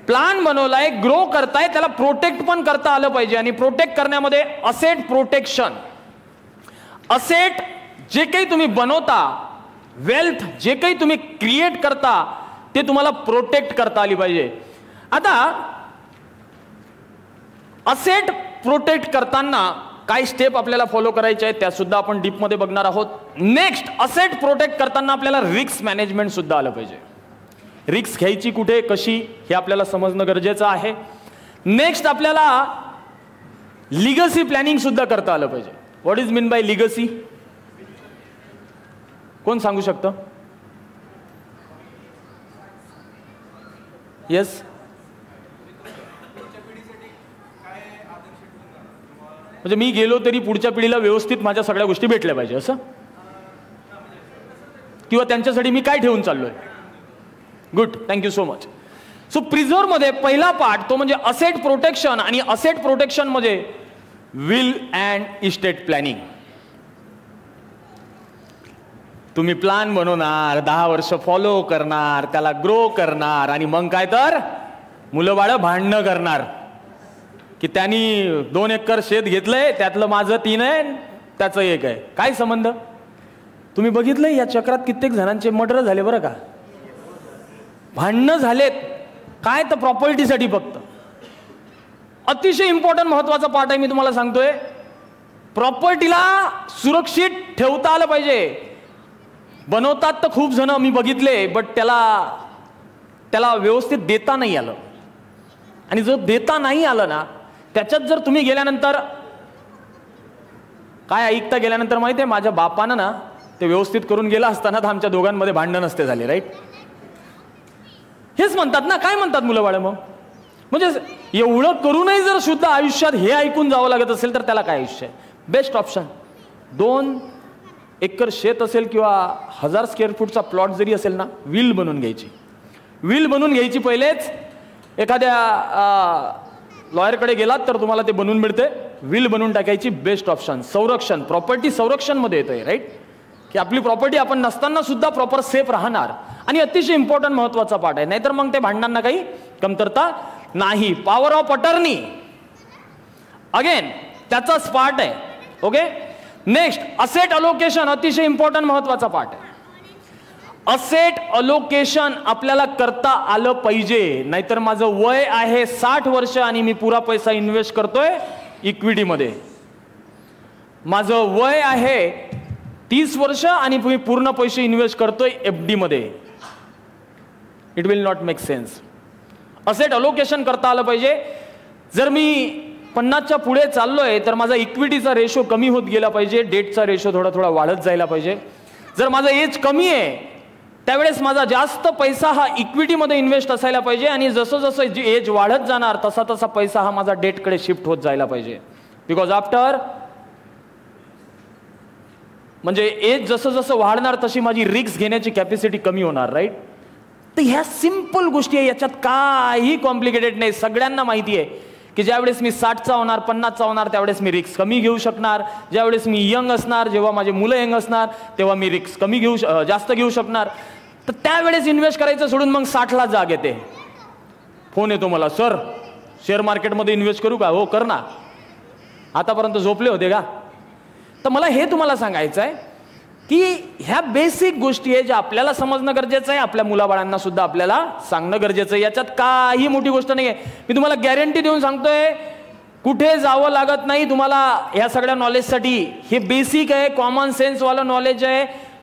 Plan बनवलाय, grow करताय, त्याला प्रोटेक्ट पण करता आलं पाहिजे. आणि प्रोटेक्ट करण्यामध्ये असेट प्रोटेक्शन, असेट जे काही तुम्ही बनवता, वेल्थ जे काही तुम्ही क्रिएट करता, ते तुम्हाला प्रोटेक्ट करता आली पाहिजे. आता असेट प्रोटेक्ट करताना काय स्टेप आपल्याला फॉलो करायचे आहेत त्या सुद्धा आपण डीप मध्ये बघणार आहोत. नेक्स्ट, असेट प्रोटेक्ट करताना आपल्याला रिस्क मॅनेजमेंट सुद्धा आलं पाहिजे. रिस्क घ्यायची कुठे, कशी, हे आपल्याला समजणं गरजेचं आहे. नेक्स्ट, आपल्याला लिगसी प्लॅनिंग सुद्धा करता आलं पाहिजे. What is mean by legacy? कोण सांगू शकतं? येस, म्हणजे मी गेलो तरी पुढच्या पिढीला व्यवस्थित माझ्या सगळ्या गोष्टी भेटल्या पाहिजे असं, किंवा त्यांच्यासाठी मी काय ठेवून चाललोय. Good, thank you so much. So preserve मध्ये पहिला पार्ट तो म्हणजे असेट प्रोटेक्शन. आणि असेट प्रोटेक्शन मध्ये विल अँड इस्टेट प्लॅनिंग. तुम्ही प्लान बनवणार, 10 वर्ष फॉलो करणार, त्याला ग्रो करणार, आणि मग काय तर मुलं बाळ भांडणं करणार की त्यांनी 2 एकर शेत घेतलंय, त्यातलं माझं 3 आहे, त्याचं 1 आहे. काय संबंध? तुम्ही बघितलंय या चक्रात कित्येक जणांचे मर्डर झाले बरं का, भांडणं झालेत. काय तर प्रॉपर्टीसाठी फक्त. अतिशय इम्पॉर्टंट महत्वाचा पार्ट आहे, मी तुम्हाला सांगतोय. प्रॉपर्टीला सुरक्षित ठेवता आलं पाहिजे. बनवतात तर खूप जण मी बघितले, बट त्याला व्यवस्थित देता नाही आलं. आणि जर देता नाही आलं ना, त्याच्यात जर तुम्ही गेल्यानंतर काय ऐकता गेल्यानंतर माहिती आहे, माझ्या बापानं ना ते व्यवस्थित करून गेला असताना तर आमच्या दोघांमध्ये भांडण नसते झाले. राईट, हेच म्हणतात ना. काय म्हणतात मुलं बाळ? मग म्हणजे एवढं करूनही जर शुद्ध आयुष्यात हे ऐकून जावं लागत असेल तर त्याला काय आयुष्य आहे? बेस्ट ऑप्शन 2 एकर शेत असेल किंवा 1000 स्क्वेअर फूटचा प्लॉट जरी असेल ना, विल बनवून घ्यायची. विल बनवून घ्यायची. पहिलेच एखाद्या लॉयरकडे गेलात तर तुम्हाला ते बनवून मिळते. विल बनवून टाकायची. Best option. संरक्षण, प्रॉपर्टी संरक्षण मध्ये येतंय. राईट, की आपली प्रॉपर्टी आपण नसताना सुद्धा प्रॉपर सेफ राहणार. आणि अतिशय इम्पॉर्टंट महत्वाचा पार्ट आहे, नाहीतर मग ते भांडणांना काही कमतरता नाही. पॉवर ऑफ अटर्नी अगेन त्याचाच पार्ट आहे. ओके, नेक्स्ट, असेट अलोकेशन, अतिशय इम्पॉर्टंट महत्वाचा पार्ट आहे. असेट अलोकेशन आपल्याला करता आलं पाहिजे. नाहीतर माझं वय आहे 60 वर्ष आणि मी पुरा पैसा इन्व्हेस्ट करतोय इक्विटीमध्ये. माझं वय आहे 30 वर्ष आणि मी पूर्ण पैसे इन्व्हेस्ट करतोय एफडी मध्ये. It will not make sense. Asset allocation करता आलं पाहिजे. जर मी 50च्या पुढे चाललोय तर माझा इक्विटीचा रेशो कमी होत गेला पाहिजे, डेटचा रेशो थोडा थोडा वाढत जायला पाहिजे. जर माझं एज कमी आहे त्यावेळेस माझा जास्त पैसा हा इक्विटीमध्ये इन्व्हेस्ट असायला पाहिजे. आणि जसं जसं जी एज वाढत जाणार तसा तसा पैसा हा माझा डेटकडे शिफ्ट होत जायला पाहिजे. बिकॉज आफ्टर म्हणजे एज जसं जसं वाढणार तशी माझी रिस्क घेण्याची कॅपॅसिटी कमी होणार. राईट, तर ह्या सिंपल गोष्टी आहे, याच्यात काही कॉम्प्लिकेटेड नाही. सगळ्यांना माहिती आहे की ज्यावेळेस मी 60चा होणार, 50चा होणार त्यावेळेस मी रिस्क कमी घेऊ शकणार. ज्यावेळेस मी यंग असणार, जेव्हा माझे मुलं यंग असणार तेव्हा मी रिस्क जास्त घेऊ शकणार. तर त्यावेळेस इन्व्हेस्ट करायचं सोडून मग 60ला जाग येते. फोन येतो मला, सर शेअर मार्केटमध्ये इन्व्हेस्ट करू का? हो कर ना. आतापर्यंत झोपले होते का? तर मला हे तुम्हाला सांगायचं आहे की ह्या बेसिक गोष्टी आहे ज्या आपल्याला समजणं गरजेचं आहे, आपल्या मुलाबाळांना सुद्धा आपल्याला सांगणं गरजेचं आहे. याच्यात काही मोठी गोष्ट नाही आहे. मी तुम्हाला गॅरंटी देऊन सांगतोय, कुठे जावं लागत नाही तुम्हाला ह्या सगळ्या नॉलेजसाठी. हे बेसिक आहे, कॉमन सेन्स वाला नॉलेज आहे.